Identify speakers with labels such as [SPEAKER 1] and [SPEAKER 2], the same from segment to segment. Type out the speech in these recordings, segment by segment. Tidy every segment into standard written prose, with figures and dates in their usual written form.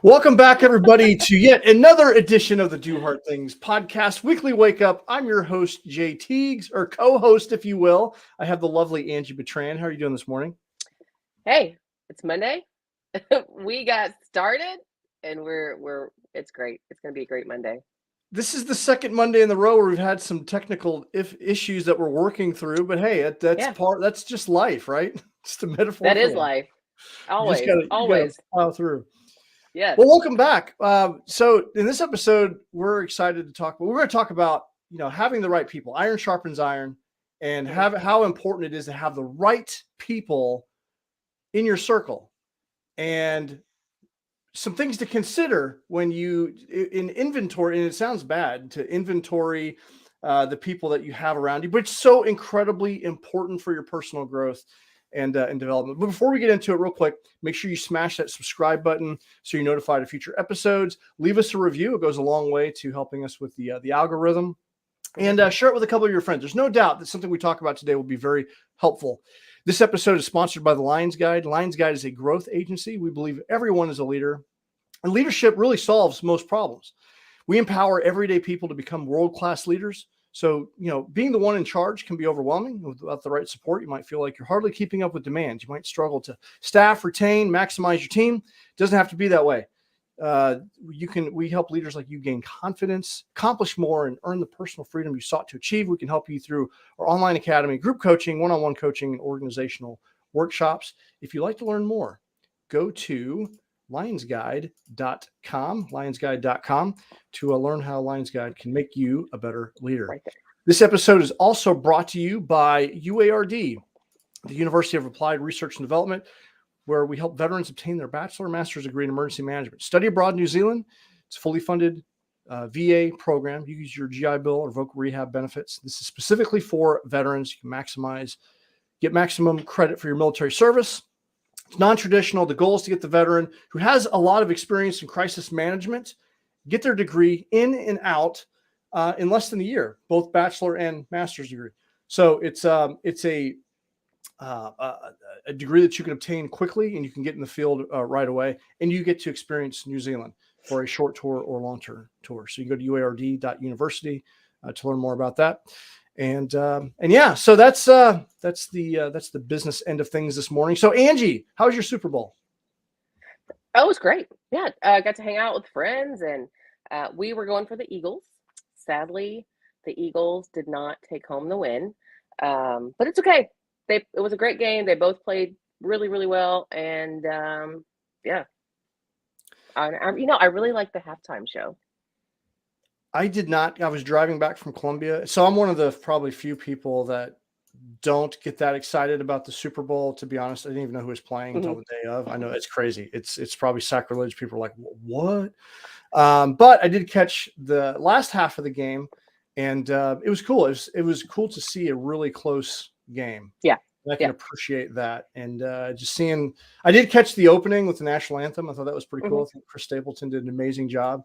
[SPEAKER 1] Welcome back, everybody, to yet another edition of the Do Hard Things podcast, Weekly Wake Up. I'm your host, Jay Teagues, or co-host, if you will. I have the lovely Angie Bertrand. How are you doing this morning?
[SPEAKER 2] Hey, it's Monday. We got started, and it's great. It's going to be a great Monday.
[SPEAKER 1] This is the second Monday in the row where we've had some technical issues that we're working through, but hey, that's just life, right? Just a metaphor.
[SPEAKER 2] That is life. Always, always
[SPEAKER 1] plow through.
[SPEAKER 2] Yes.
[SPEAKER 1] Well, welcome back. So in this episode, we're excited to talk. We're going to talk about having the right people. Iron sharpens iron, and how important it is to have the right people in your circle, and some things to consider when you in inventory. And it sounds bad to inventory the people that you have around you, but it's so incredibly important for your personal growth and development. But before we get into it, real quick, make sure you smash that subscribe button so you're notified of future episodes. Leave us a review; it goes a long way to helping us with the algorithm. And share it with a couple of your friends. There's no doubt that something we talk about today will be very helpful. This episode is sponsored by the Lions Guide. Lions Guide is a growth agency. We believe everyone is a leader, and leadership really solves most problems. We empower everyday people to become world-class leaders. So, being the one in charge can be overwhelming. Without the right support, you might feel like you're hardly keeping up with demands. You might struggle to staff, retain, maximize your team. It doesn't have to be that way. We help leaders like you gain confidence, accomplish more, and earn the personal freedom you sought to achieve. We can help you through our online academy, group coaching, one-on-one coaching, and organizational workshops. If you'd like to learn more, go to lionsguide.com to learn how Lions Guide can make you a better leader.
[SPEAKER 2] Right there.
[SPEAKER 1] This episode is also brought to you by UARD, the University of Applied Research and Development, where we help veterans obtain their bachelor and master's degree in emergency management. Study abroad in New Zealand. It's a fully funded VA program. You use your GI Bill or voc rehab benefits. This is specifically for veterans. You can get maximum credit for your military service. It's non-traditional. The goal is to get the veteran who has a lot of experience in crisis management get their degree in and out in less than a year, both bachelor and master's degree. So it's a degree that you can obtain quickly, and you can get in the field right away, and you get to experience New Zealand for a short tour or long-term tour. So you go to uard.university to learn more about that. And yeah, so that's the business end of things this morning. So Angie, how was your Super Bowl?
[SPEAKER 2] Oh, it was great. Yeah, I got to hang out with friends, and we were going for the Eagles. Sadly, the Eagles did not take home the win, but it's okay. It was a great game. They both played really, really well, and yeah, I really like the halftime show.
[SPEAKER 1] I did not. I was driving back from Columbia, so I'm one of the probably few people that don't get that excited about the Super Bowl. To be honest, I didn't even know who was playing until the day of. I know it's crazy. It's probably sacrilege. People are like, "What?" But I did catch the last half of the game, and it was cool. It was cool to see a really close game.
[SPEAKER 2] Yeah.
[SPEAKER 1] I can appreciate that. And just seeing, I did catch the opening with the national anthem. I thought that was pretty cool. I think Chris Stapleton did an amazing job,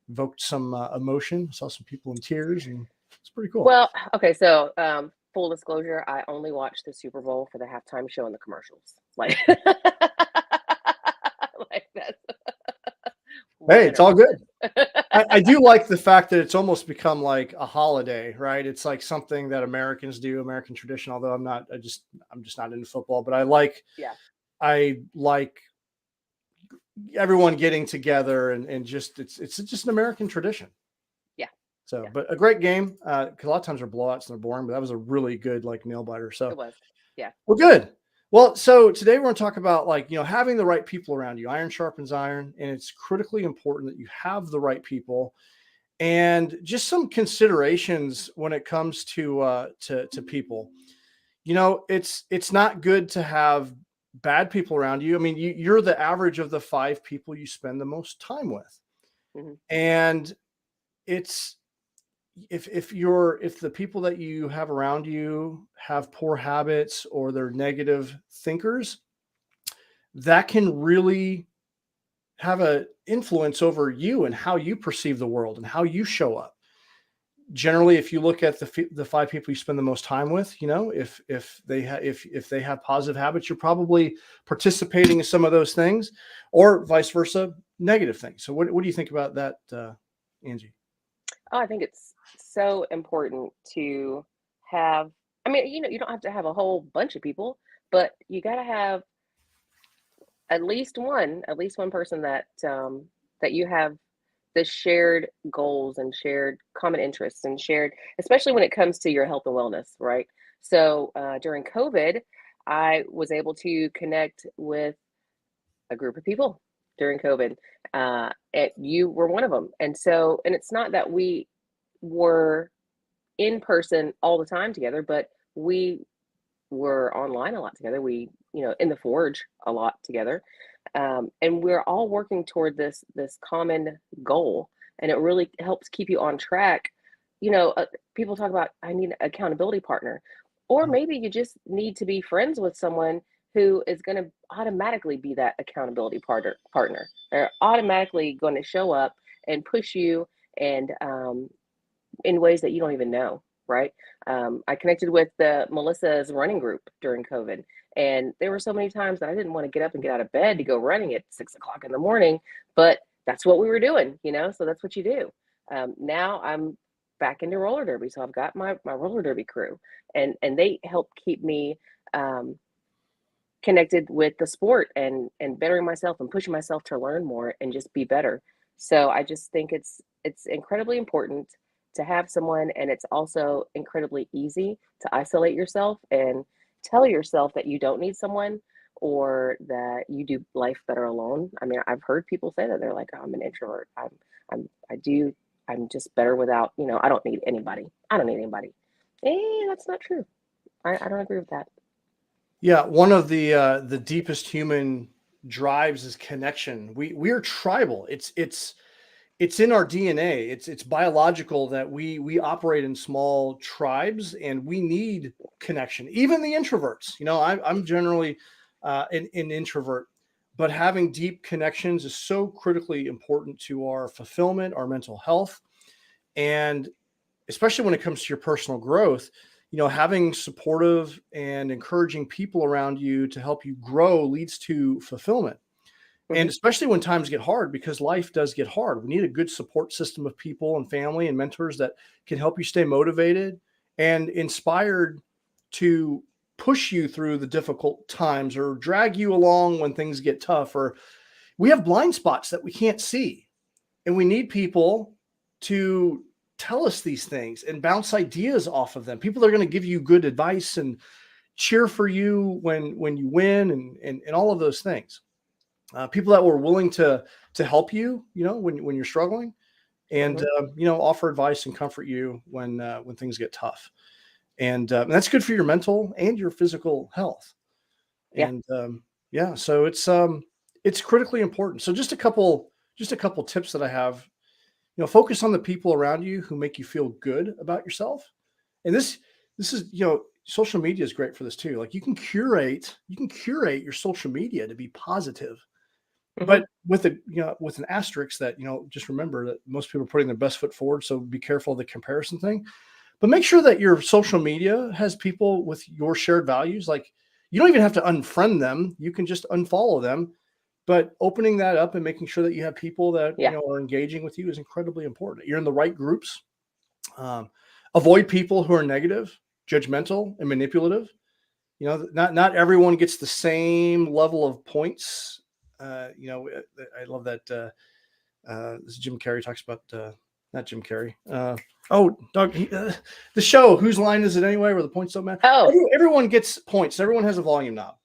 [SPEAKER 1] evoked some emotion, saw some people in tears, and it's pretty cool.
[SPEAKER 2] Well, okay. So full disclosure, I only watched the Super Bowl for the halftime show and the commercials. Like that.
[SPEAKER 1] Hey, it's all good. I do like the fact that it's almost become like a holiday, right? It's like something that Americans do, American tradition. Although I'm just not into football, but I like everyone getting together and just it's just an American tradition.
[SPEAKER 2] Yeah.
[SPEAKER 1] So, but a great game. Because a lot of times they're blowouts and they're boring, but that was a really good nail biter. So
[SPEAKER 2] it was. Yeah.
[SPEAKER 1] Well, good. Well, so today we're going to talk about having the right people around you. Iron sharpens iron, and it's critically important that you have the right people. And just some considerations when it comes to people. It's not good to have bad people around you. I mean, you're the average of the 5 people you spend the most time with, and it's if the people that you have around you have poor habits or they're negative thinkers, that can really have an influence over you and how you perceive the world and how you show up. Generally, if you look at the 5 people you spend the most time with, if they have positive habits, you're probably participating in some of those things, or vice versa. negative things. So what do you think about that, Angie?
[SPEAKER 2] Oh, I think it's so important to have, I mean, you don't have to have a whole bunch of people, but you got to have at least one person that that you have the shared goals and shared common interests and shared, especially when it comes to your health and wellness, right? So during COVID, I was able to connect with a group of people during COVID. And you were one of them. And so, and it's not that we were in person all the time together, but we were online a lot together. We, in the forge a lot together, and we're all working toward this common goal. And it really helps keep you on track. People talk about I need an accountability partner, or
[SPEAKER 1] Mhm.
[SPEAKER 2] maybe you just need to be friends with someone who is going to automatically be that accountability partner. They're automatically going to show up and push you and in ways that you don't even know, right? I connected with the Melissa's running group during COVID, and there were so many times that I didn't want to get up and get out of bed to go running at 6 o'clock in the morning, but that's what we were doing, so that's what you do. Now I'm back into roller derby, so I've got my roller derby crew, and they help keep me um, connected with the sport and bettering myself and pushing myself to learn more and just be better. So I just think it's incredibly important to have someone, and it's also incredibly easy to isolate yourself and tell yourself that you don't need someone or that you do life better alone. I mean, I've heard people say that they're like, oh, I'm an introvert. I'm I do I'm just better without, I don't need anybody. I don't need anybody. That's not true. I don't agree with that.
[SPEAKER 1] Yeah, one of the deepest human drives is connection. We're tribal. It's in our DNA. It's biological that we operate in small tribes, and we need connection. Even the introverts. I'm generally an introvert, but having deep connections is so critically important to our fulfillment, our mental health, and especially when it comes to your personal growth. Having supportive and encouraging people around you to help you grow leads to fulfillment. And
[SPEAKER 2] Hmm.
[SPEAKER 1] especially when times get hard, because life does get hard. We need a good support system of people and family and mentors that can help you stay motivated and inspired to push you through the difficult times or drag you along when things get tough. Or we have blind spots that we can't see, and we need people to tell us these things and bounce ideas off of them. People that are going to give you good advice and cheer for you when you win, and all of those things. People that were willing to help you, when you're struggling, and
[SPEAKER 2] Hmm.
[SPEAKER 1] offer advice and comfort you when things get tough. And that's good for your mental and your physical health.
[SPEAKER 2] Yeah.
[SPEAKER 1] And yeah, so it's critically important. So just a couple tips that I have. Focus on the people around you who make you feel good about yourself. And this is, social media is great for this too. Like you can curate your social media to be positive,
[SPEAKER 2] Hmm.
[SPEAKER 1] but with an asterisk that, just remember that most people are putting their best foot forward. So be careful of the comparison thing. But make sure that your social media has people with your shared values. Like, you don't even have to unfriend them. You can just unfollow them. But opening that up and making sure that you have people that,
[SPEAKER 2] Yeah.
[SPEAKER 1] are engaging with you is incredibly important. You're in the right groups. Um, Avoid people who are negative, judgmental, and manipulative. Not everyone gets the same level of points. I love that. This Jim Carrey talks about, not Jim Carrey. The show. Whose line is it anyway? Where the points don't matter.
[SPEAKER 2] Oh,
[SPEAKER 1] Everyone gets points. Everyone has a volume knob,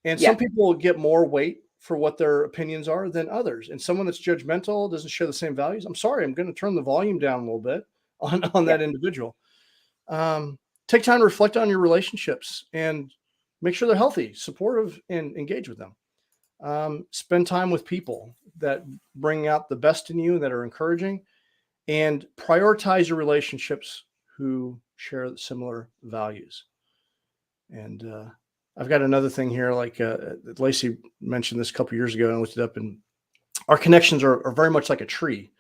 [SPEAKER 1] and some
[SPEAKER 2] yeah.
[SPEAKER 1] people get more weight for what their opinions are than others. And someone that's judgmental doesn't share the same values. I'm sorry. I'm going to turn the volume down a little bit on
[SPEAKER 2] Yeah.
[SPEAKER 1] that individual. Um, Take time to reflect on your relationships and make sure they're healthy, supportive, and engage with them. Spend time with people that bring out the best in you, that are encouraging, and prioritize your relationships who share similar values. And I've got another thing here, like Lacey mentioned this a couple years ago, and I looked it up. And our connections are very much like a tree.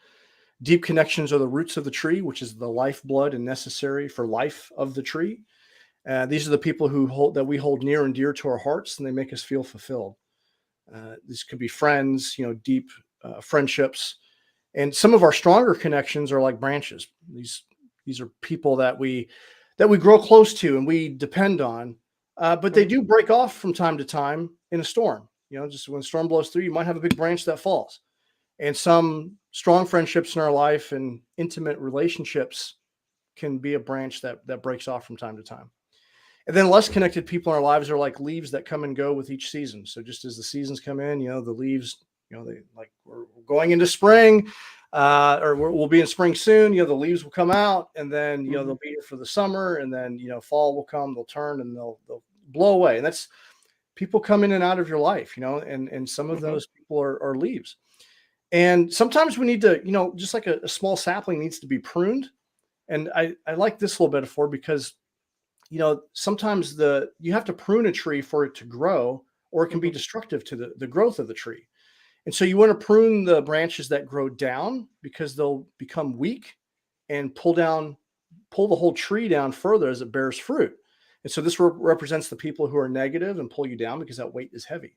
[SPEAKER 1] Deep connections are the roots of the tree, which is the lifeblood and necessary for life of the tree. These are the people that we hold near and dear to our hearts, and they make us feel fulfilled. This could be friends, deep friendships. And some of our stronger connections are like branches. These are people that we grow close to and we depend on. But they
[SPEAKER 2] Mhm.
[SPEAKER 1] do break off from time to time in a storm. Just when a storm blows through, you might have a big branch that falls. And some strong friendships in our life and intimate relationships can be a branch that breaks off from time to time. And then less connected people in our lives are like leaves that come and go with each season. So just as the seasons come in, the leaves, they like we're going into spring, or we'll be in spring soon. The leaves will come out, and then
[SPEAKER 2] Mhm.
[SPEAKER 1] they'll be here for the summer, and then fall will come. They'll turn and they'll blow away. And that's people come in and out of your life, and some of
[SPEAKER 2] Mhm.
[SPEAKER 1] those people are leaves. And sometimes we need to, just like a small sapling needs to be pruned. And I like this little metaphor because sometimes you have to prune a tree for it to grow, or it can be
[SPEAKER 2] Mhm.
[SPEAKER 1] destructive to the growth of the tree. And so you want to prune the branches that grow down because they'll become weak and pull the whole tree down further as it bears fruit. And so this represents the people who are negative and pull you down because that weight is heavy.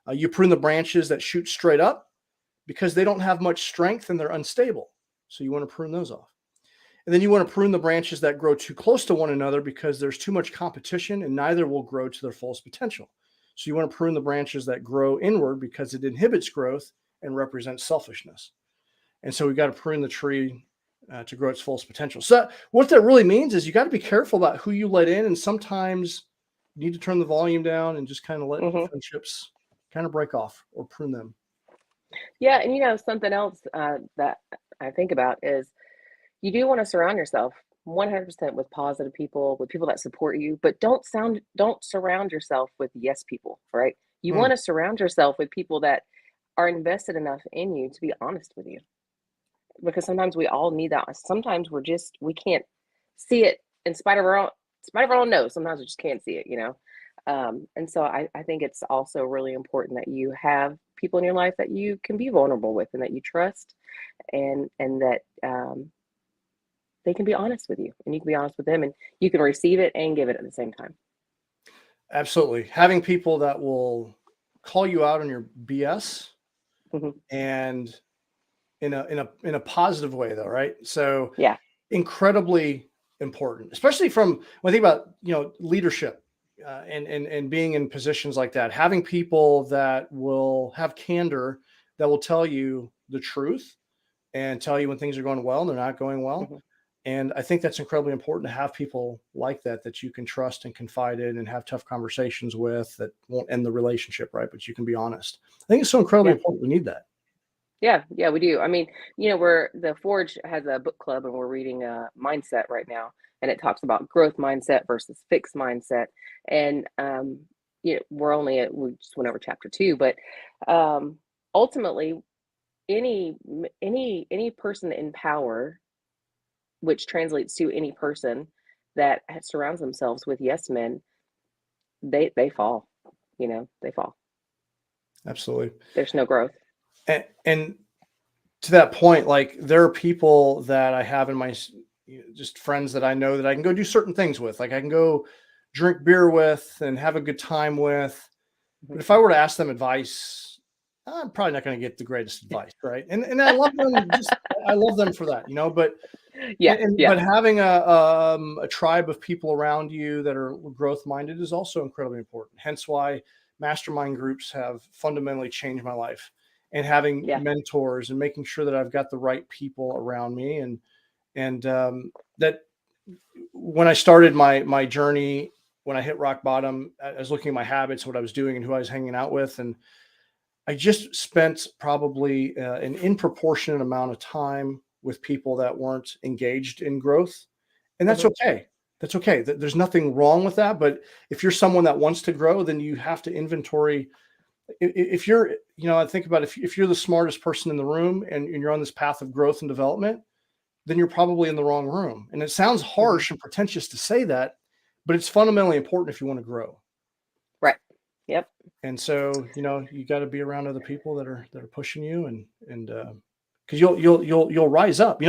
[SPEAKER 1] You prune the branches that shoot straight up because they don't have much strength and they're unstable. So you want to prune those off. And then you want to prune the branches that grow too close to one another because there's too much competition and neither will grow to their fullest potential. So you want to prune the branches that grow inward because it inhibits growth and represents selfishness. And so we've got to prune the tree to grow its fullest potential. So what that really means is you got to be careful about who you let in. And sometimes you need to turn the volume down and just kind of let
[SPEAKER 2] Mhm.
[SPEAKER 1] friendships kind of break off or prune them.
[SPEAKER 2] Yeah, and something else that I think about is you do want to surround yourself 100% with positive people, with people that support you, but don't surround yourself with yes people, right? You
[SPEAKER 1] Hmm.
[SPEAKER 2] want to surround yourself with people that are invested enough in you to be honest with you. Because sometimes we all need that. Sometimes we can't see it in spite of our own nose. Sometimes we just can't see it. And so I think it's also really important that you have people in your life that you can be vulnerable with and that you trust and that they can be honest with you and you can be honest with them and you can receive it and give it at the same time.
[SPEAKER 1] Absolutely. Having people that will call you out on your BS,
[SPEAKER 2] Hmm.
[SPEAKER 1] and in a positive way though, right? So
[SPEAKER 2] Yeah.
[SPEAKER 1] incredibly important, especially from when I think about leadership, and being in positions like that, having people that will have candor, that will tell you the truth and tell you when things are going well and they're not going well.
[SPEAKER 2] Hmm.
[SPEAKER 1] And I think that's incredibly important to have people like that you can trust and confide in and have tough conversations with, that won't end the relationship, right? But you can be honest. I think it's so incredibly
[SPEAKER 2] Yeah.
[SPEAKER 1] important. We need that.
[SPEAKER 2] Yeah, yeah, we do. I mean, we're the Forge has a book club and we're reading Mindset right now, and it talks about growth mindset versus fixed mindset. And we just went over chapter 2, but um, ultimately, any person in power, which translates to any person that surrounds themselves with yes men, they fall. They fall.
[SPEAKER 1] Absolutely.
[SPEAKER 2] There's no growth.
[SPEAKER 1] And to that point, like there are people that I have in my just friends that I know that I can go do certain things with. Like I can go drink beer with and have a good time with.
[SPEAKER 2] Mhm.
[SPEAKER 1] But if I were to ask them advice, I'm probably not going to get the greatest advice, right? And I love them, just I love them for that, But
[SPEAKER 2] Yeah, yeah.
[SPEAKER 1] but having a tribe of people around you that are growth minded is also incredibly important. Hence why mastermind groups have fundamentally changed my life, and having
[SPEAKER 2] Yeah.
[SPEAKER 1] mentors and making sure that I've got the right people around me, and that when I started my journey, when I hit rock bottom, I was looking at my habits, what I was doing, and who I was hanging out with, and I just spent probably an in-proportionate amount of time with people that weren't engaged in growth, and that's
[SPEAKER 2] Mhm.
[SPEAKER 1] okay. That's okay. There's nothing wrong with that. But if you're someone that wants to grow, then you have to inventory. If you're, I think about if you're the smartest person in the room and you're on this path of growth and development, then you're probably in the wrong room. And it sounds
[SPEAKER 2] Mhm.
[SPEAKER 1] harsh and pretentious to say that, but it's fundamentally important if you want to grow.
[SPEAKER 2] Right. Yep.
[SPEAKER 1] And so, you got to be around other people that are pushing you, and because you'll rise up.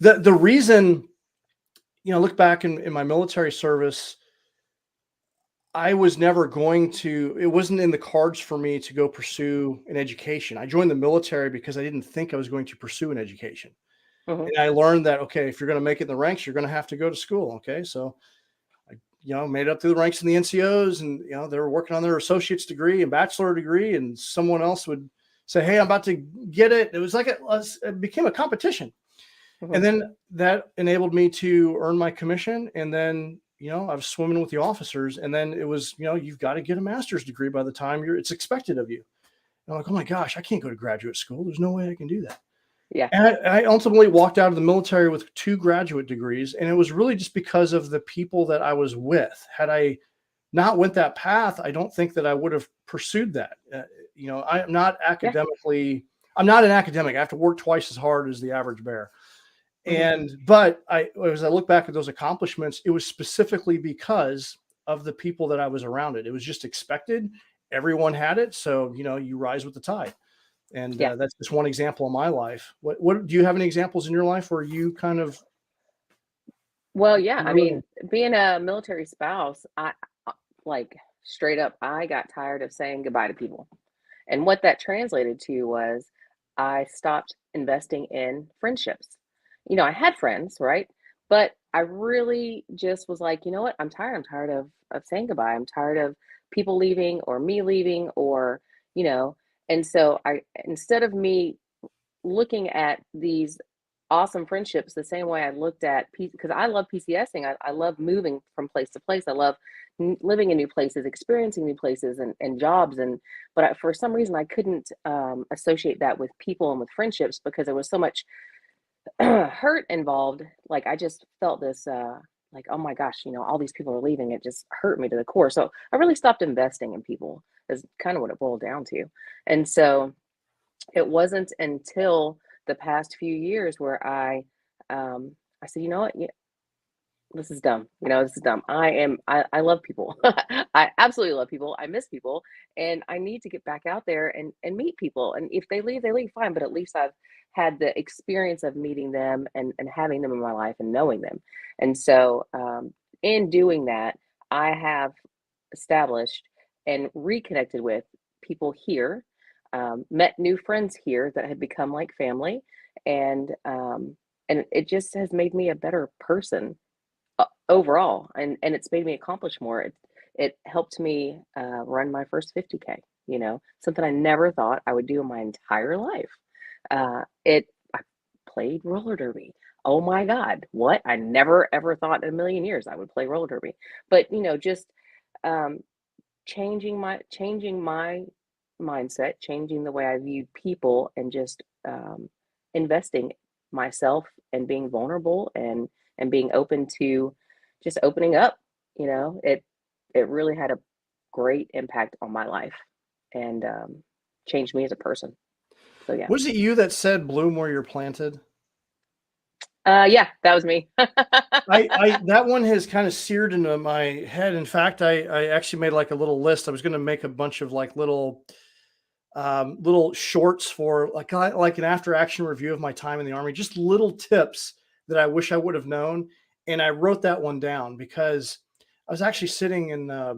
[SPEAKER 1] The reason, look back in my military service, I was never going to, it wasn't in the cards for me to go pursue an education. I joined the military because I didn't think I was going to pursue an education.
[SPEAKER 2] Mhm.
[SPEAKER 1] And I learned that, okay, if you're going to make it in the ranks, you're going to have to go to school. Okay. So I, made it up through the ranks in the NCOs, and, they were working on their associate's degree and bachelor degree, and someone else would say, hey, I'm about to get it. It was like, it became a competition. And
[SPEAKER 2] Mhm.
[SPEAKER 1] then that enabled me to earn my commission. And then, I was swimming with the officers. And then it was, you've got to get a master's degree by the time it's expected of you. And I'm like, oh my gosh, I can't go to graduate school. There's no way I can do that.
[SPEAKER 2] Yeah.
[SPEAKER 1] And I ultimately walked out of the military with 2 graduate degrees. And it was really just because of the people that I was with. Had I not went that path, I don't think that I would have pursued that.
[SPEAKER 2] Yeah.
[SPEAKER 1] I'm not an academic. I have to work twice as hard as the average bear.
[SPEAKER 2] Mhm.
[SPEAKER 1] But as I look back at those accomplishments, it was specifically because of the people that I was around it. It was just expected. Everyone had it. So, you rise with the tide. And
[SPEAKER 2] Yeah.
[SPEAKER 1] that's just one example of my life. What do you have any examples in your life where you kind of
[SPEAKER 2] Well, yeah, I
[SPEAKER 1] really,
[SPEAKER 2] mean, being a military spouse, like, straight up, I got tired of saying goodbye to people. And what that translated to was I stopped investing in friendships. I had friends, right? But I really just was like, you know what? I'm tired. I'm tired of saying goodbye. I'm tired of people leaving or me leaving or, you know, and so I instead of me looking at these awesome friendships the same way I looked at because I love PCSing. I love moving from place to place. I love living in new places, experiencing new places and jobs. But for some reason, I couldn't associate that with people and with friendships because there was so much hurt involved. Like I just felt this, like, oh my gosh, all these people are leaving. It just hurt me to the core. So I really stopped investing in people. Is kind of what it boiled down to. And so it wasn't until the past few years where I said, you know what, this is dumb. This is dumb. I love people. I absolutely love people. I miss people, and I need to get back out there and meet people. And if they leave, fine. But at least I've had the experience of meeting them and having them in my life and knowing them. And so, in doing that, I have established and reconnected with people here, met new friends here that had become like family, and it just has made me a better person overall, and it's made me accomplish more. It helped me run my first 50K. Something I never thought I would do in my entire life. It I played roller derby. Oh my God, what? I never ever thought in a million years I would play roller derby. But just um, changing my mindset, changing the way I viewed people, and just investing myself and being vulnerable and being open to just opening up. It really had a great impact on my life and changed me as a person. So yeah,
[SPEAKER 1] was it you that said bloom where you're planted?
[SPEAKER 2] yeah, that was me.
[SPEAKER 1] I that one has kind of seared into my head. In fact, I actually made like a little list. I was going to make a bunch of like little shorts for like an after action review of my time in the Army, just little tips that I wish I would have known. And I wrote that one down because I was actually sitting in uh,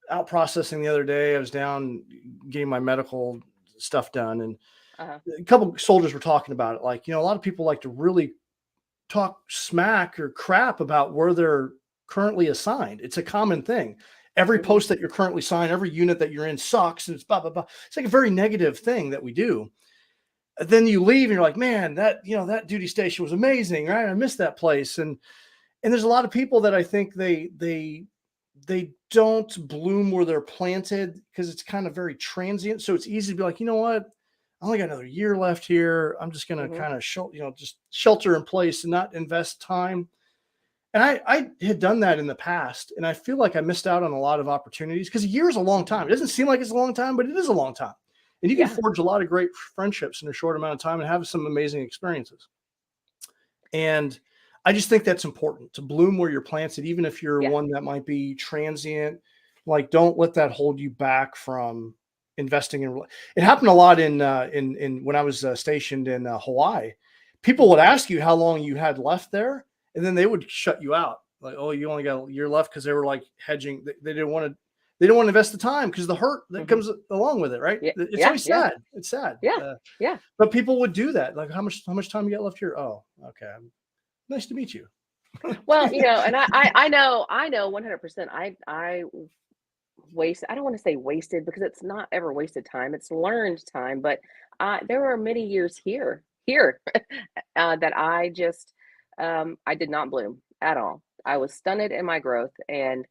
[SPEAKER 1] out processing the other day. I was down getting my medical stuff done, and
[SPEAKER 2] Uh-huh.
[SPEAKER 1] a couple soldiers were talking about it. Like, a lot of people like to really talk smack or crap about where they're currently assigned. It's a common thing. Every
[SPEAKER 2] Hmm.
[SPEAKER 1] post that you're currently assigned, every unit that you're in sucks, and it's blah blah blah. It's like a very negative thing that we do. Then you leave and you're like, man, that duty station was amazing, right? I missed that place. And there's a lot of people that I think they don't bloom where they're planted because it's kind of very transient. So it's easy to be like, you know what? I only got another year left here. I'm just going to
[SPEAKER 2] Hmm.
[SPEAKER 1] kind of just shelter in place and not invest time. And I had done that in the past, and I feel like I missed out on a lot of opportunities because a year is a long
[SPEAKER 2] Hmm.
[SPEAKER 1] time. It doesn't seem like it's a long time, but it is a long time. And you can
[SPEAKER 2] Yeah.
[SPEAKER 1] forge a lot of great friendships in a short amount of time and have some amazing experiences. And I just think that's important to bloom where you're planted, even if you're
[SPEAKER 2] Yeah.
[SPEAKER 1] one that might be transient. Like, don't let that hold you back from investing in. It happened a lot in when I was stationed in Hawaii. People
[SPEAKER 2] Hmm.
[SPEAKER 1] would ask you how long you had left there, and then they would shut you out. like, oh, you only got a year left because they were like hedging. They didn't want to invest the time because the hurt that comes along with it, right?
[SPEAKER 2] Yeah.
[SPEAKER 1] It's always sad. It's sad.
[SPEAKER 2] Yeah. Yeah.
[SPEAKER 1] But people would do that. Like, how much time you got left here? Oh, okay. Nice to meet you.
[SPEAKER 2] Well, and I know 100%. I I don't want to say wasted because it's not ever wasted time. It's learned time. But there were many years here that I just I did not bloom at all. I was stunted in my growth, and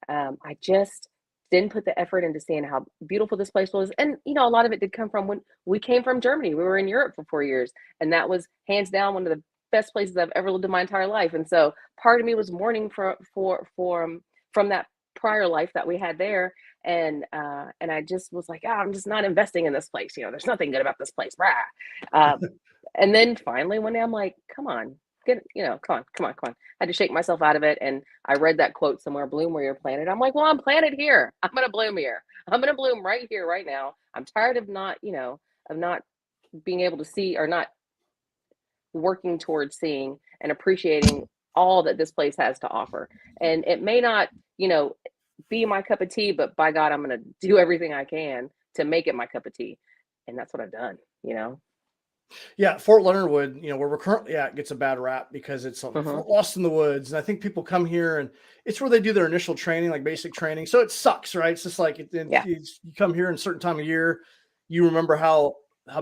[SPEAKER 2] I just didn't put the effort into seeing how beautiful this place was. And a lot of it did come from when we came from Germany. We were in Europe for 4 years, and that was hands down one of the best places I've ever lived in my entire life. And so part of me was mourning from that prior life that we had there. And I just was like, I'm just not investing in this place. There's nothing good about this place. And then finally one day I'm like, come on, come on. I had to shake myself out of it. And I read that quote somewhere, bloom where you're planted. I'm like, well, I'm planted here. I'm going to bloom here. I'm going to bloom right here, right now. I'm tired of not being able to see, or not working towards seeing and appreciating all that this place has to offer. And it may not, be my cup of tea, but by God, I'm going to do everything I can to make it my cup of tea. And that's what I've done,
[SPEAKER 1] Yeah, Fort Leonard Wood, where we're currently at, gets a bad rap because it's lost in the woods. And I think people come here and it's where they do their initial training, like basic training. So it sucks, right? It's just like you come here in a certain time of year, you remember how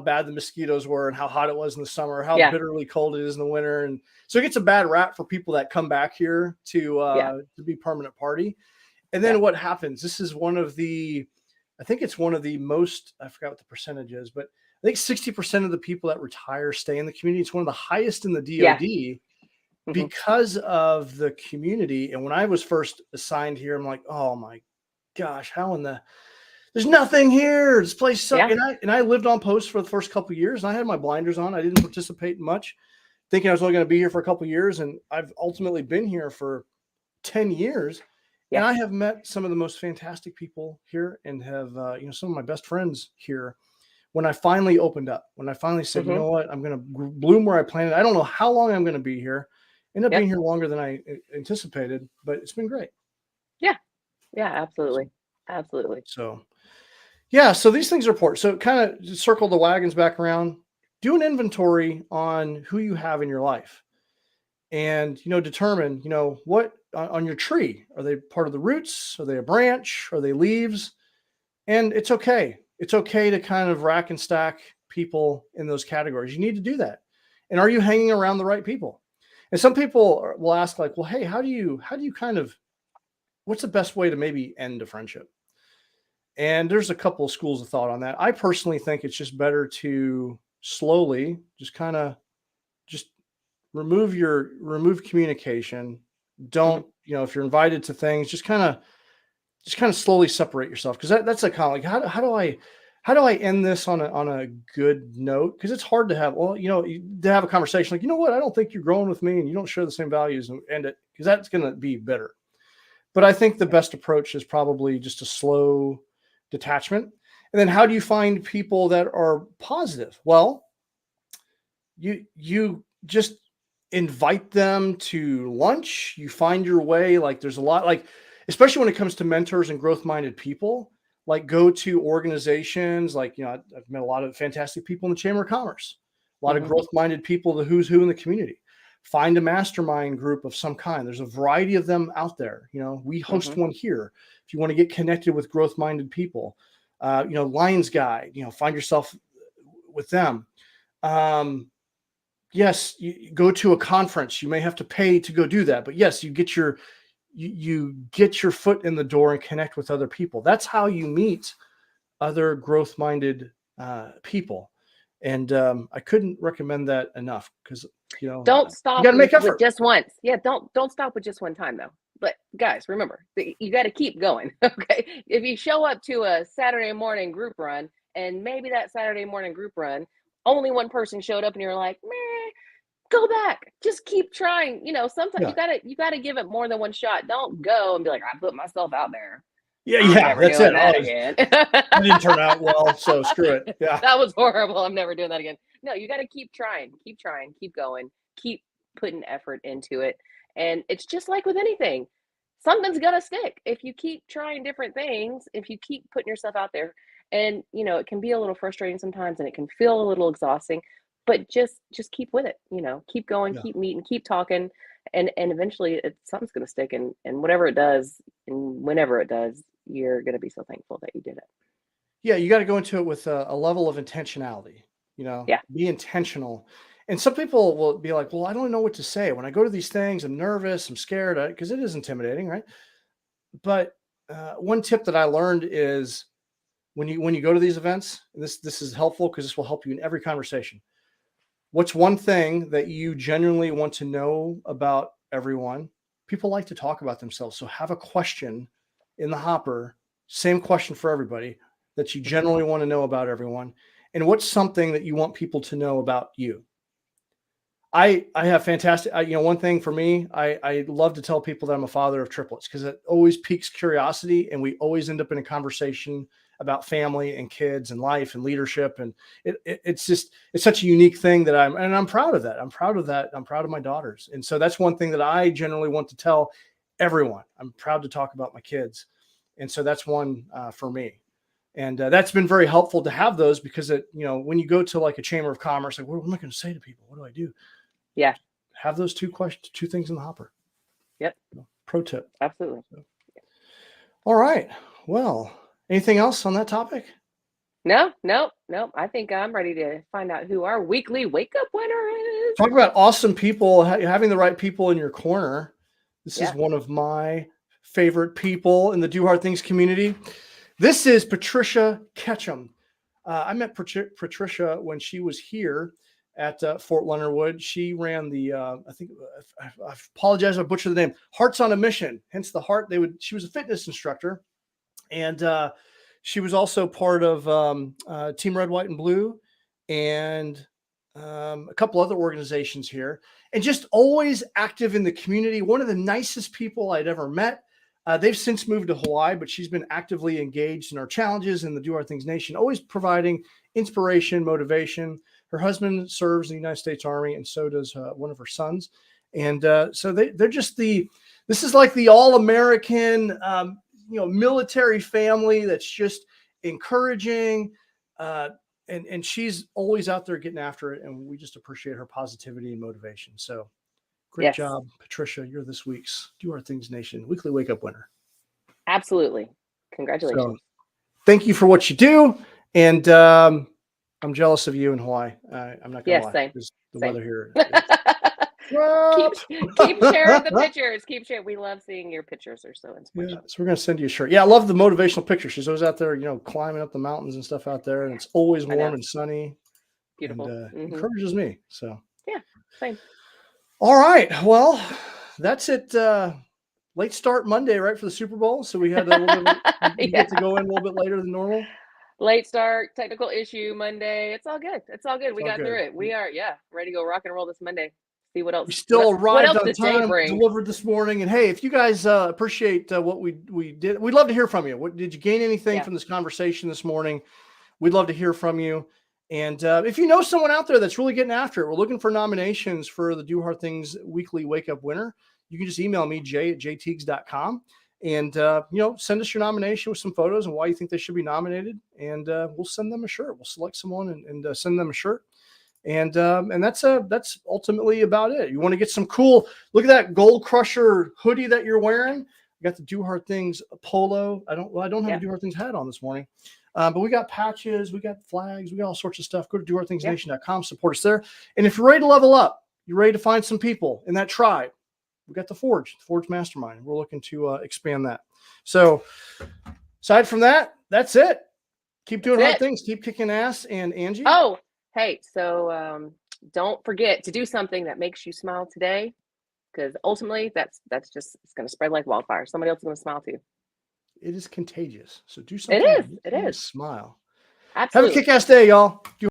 [SPEAKER 1] bad the mosquitoes were and how hot it was in the summer, how bitterly cold it is in the winter. And so it gets a bad rap for people that come back here to be permanent party. And then what happens? This is I think it's one of the most, I forgot what the percentage is, but I think 60% of the people that retire stay in the community. It's one of the highest in the DoD because of the community. And when I was first assigned here, I'm like, oh my gosh, there's nothing here. This place sucks. And I lived on post for the first couple of years, and I had my blinders on. I didn't participate much, thinking I was only going to be here for a couple of years. And I've ultimately been here for 10 years. And I have met some of the most fantastic people here, and have, some of my best friends here. When I finally opened up, when I finally said, you know what, I'm going to bloom where I planted. I don't know how long I'm going to be here. End up being here longer than I anticipated, but it's been great.
[SPEAKER 2] Yeah. Yeah, absolutely. Absolutely.
[SPEAKER 1] So these things are important. So kind of circle the wagons back around, do an inventory on who you have in your life, and, determine, what on your tree, are they part of the roots? Are they a branch? Are they leaves? And it's okay. It's okay to kind of rack and stack people in those categories. You need to do that. And are you hanging around the right people? And some people will ask, like, well, hey, how do you what's the best way to maybe end a friendship? And there's a couple of schools of thought on that. I personally think it's just better to slowly just remove communication. Don't, if you're invited to things, just kind of slowly separate yourself. Cause that's a kind of like, how do I end this on a good note? Cause it's hard to have, to have a conversation like, you know what? I don't think you're growing with me and you don't share the same values, and end it. Cause that's going to be bitter. But I think the best approach is probably just a slow detachment. And then how do you find people that are positive? Well, you just invite them to lunch. You find your way. Like, there's a lot, like, especially when it comes to mentors and growth-minded people, like, go to organizations. Like, I've met a lot of fantastic people in the Chamber of Commerce, a lot of growth-minded people, the who's who in the community. Find a mastermind group of some kind. There's a variety of them out there. We host one here. If you want to get connected with growth-minded people, Lions Guide, find yourself with them. Yes, you go to a conference. You may have to pay to go do that, but yes, you get your foot in the door and connect with other people. That's how you meet other growth-minded people. And I couldn't recommend that enough, because
[SPEAKER 2] don't stop.
[SPEAKER 1] You got to make effort.
[SPEAKER 2] With just once. Yeah, don't stop with just one time though. But guys, remember, you got to keep going. Okay, if you show up to a Saturday morning group run, and maybe that Saturday morning group run only one person showed up, and you're like, meh, go back. Just keep trying. Sometimes you gotta give it more than one shot. Don't go and be like, I put myself out there.
[SPEAKER 1] Yeah, that's it.
[SPEAKER 2] That again.
[SPEAKER 1] It didn't turn out well, so screw it. Yeah,
[SPEAKER 2] that was horrible. I'm never doing that again. No, you got to keep trying, keep going, keep putting effort into it. And it's just like with anything, something's gonna stick if you keep trying different things, if you keep putting yourself out there. And it can be a little frustrating sometimes, and it can feel a little exhausting, but just keep with it. Keep going,
[SPEAKER 1] Yeah.
[SPEAKER 2] keep meeting, keep talking, and eventually something's gonna stick. And whatever it does, and whenever it does, you're gonna be so thankful that you did it.
[SPEAKER 1] Yeah, you got to go into it with a level of intentionality,
[SPEAKER 2] Yeah.
[SPEAKER 1] be intentional. And some people will be like, well, I don't know what to say. When I go to these things, I'm nervous, I'm scared, because it is intimidating, right? But one tip that I learned is when you go to these events, and this is helpful because this will help you in every conversation. What's one thing that you genuinely want to know about everyone? People like to talk about themselves. So have a question in the hopper, same question for everybody that you
[SPEAKER 2] Mhm.
[SPEAKER 1] generally want to know about everyone. And what's something that you want people to know about you? I have fantastic, one thing for me, I love to tell people that I'm a father of triplets because it always piques curiosity, and we always end up in a conversation about family and kids and life and leadership. And it's such a unique thing that I'm proud of that. I'm proud of that. I'm proud of my daughters. And so that's one thing that I generally want to tell everyone. I'm proud to talk about my kids. And so that's one for me. And that's been very helpful to have those because when you go to like a chamber of commerce, like, what am I going to say to people? What do I do?
[SPEAKER 2] Yeah.
[SPEAKER 1] Have those two things in the hopper.
[SPEAKER 2] Yep.
[SPEAKER 1] Pro tip.
[SPEAKER 2] Absolutely.
[SPEAKER 1] All right. Well, anything else on that topic?
[SPEAKER 2] No, no, no. I think I'm ready to find out who our weekly wake up winner is.
[SPEAKER 1] Talk about awesome people, having the right people in your corner. This is
[SPEAKER 2] Yeah.
[SPEAKER 1] one of my favorite people in the Do Hard Things community. This is Patricia Ketchum. I met Patricia when she was here at Fort Leonard Wood. She ran the, I think, I apologize if I butchered the name, Hearts on a Mission. Hence the heart. She was a fitness instructor, and she was also part of Team Red, White, and Blue, and a couple other organizations here, and just always active in the community. One of the nicest people I'd ever met. They've since moved to Hawaii, but she's been actively engaged in our challenges in the Do Our Things Nation, always providing inspiration, motivation. Her husband serves in the United States Army, and so does one of her sons. And so they're just this is like the all-American, military family that's just encouraging. And she's always out there getting after it. And we just appreciate her positivity and motivation. So great
[SPEAKER 2] Yes.
[SPEAKER 1] job, Patricia. You're this week's Do Our Things Nation weekly wake up winner.
[SPEAKER 2] Absolutely. Congratulations.
[SPEAKER 1] So, thank you for what you do. And I'm jealous of you in Hawaii. I'm not going to lie.
[SPEAKER 2] Same.
[SPEAKER 1] The
[SPEAKER 2] Same.
[SPEAKER 1] weather here.
[SPEAKER 2] keep sharing the pictures. Keep sharing. We love seeing your pictures. They're so inspirational.
[SPEAKER 1] Yeah, so we're going to send you a shirt. Yeah, I love the motivational pictures. She's always out there, climbing up the mountains and stuff out there. And it's always warm and sunny.
[SPEAKER 2] Beautiful.
[SPEAKER 1] And encourages me. So
[SPEAKER 2] yeah, same.
[SPEAKER 1] All right. Well, that's it. Late start Monday, right, for the Super Bowl. So we had a little bit, you get to go in a little bit later than normal.
[SPEAKER 2] Late start, technical issue Monday. It's all good. It's all good. We got through it. We are, ready to go rock and roll this Monday. See what else.
[SPEAKER 1] We still arrived on time,
[SPEAKER 2] bring?
[SPEAKER 1] Delivered this morning. And hey, if you guys appreciate what we did, we'd love to hear from you. What did you gain anything from this conversation this morning? We'd love to hear from you. And if you know someone out there that's really getting after it, we're looking for nominations for the Do Hard Things weekly wake up winner. You can just email me, jay@jteagues.com, and send us your nomination with some photos and why you think they should be nominated, and we'll send them a shirt. We'll select someone and send them a shirt, and that's ultimately about it. You want to get some cool, look at that Gold Crusher hoodie that you're wearing. I got the Do Hard Things polo. I don't have a Do Hard Things hat on this morning. But we got patches, we got flags, we got all sorts of stuff. Go to dohardthingsnation.com, support us there. And if you're ready to level up, you're ready to find some people in that tribe, we got the Forge Mastermind. We're looking to expand that. So aside from that, that's it. Keep doing hard things. Keep kicking ass. And Angie?
[SPEAKER 2] Oh, hey, so don't forget to do something that makes you smile today, because ultimately that's just, it's going to spread like wildfire. Somebody else is going to smile too.
[SPEAKER 1] It is contagious. So do something.
[SPEAKER 2] It is.
[SPEAKER 1] Smile.
[SPEAKER 2] Absolutely.
[SPEAKER 1] Have a kick-ass day, y'all.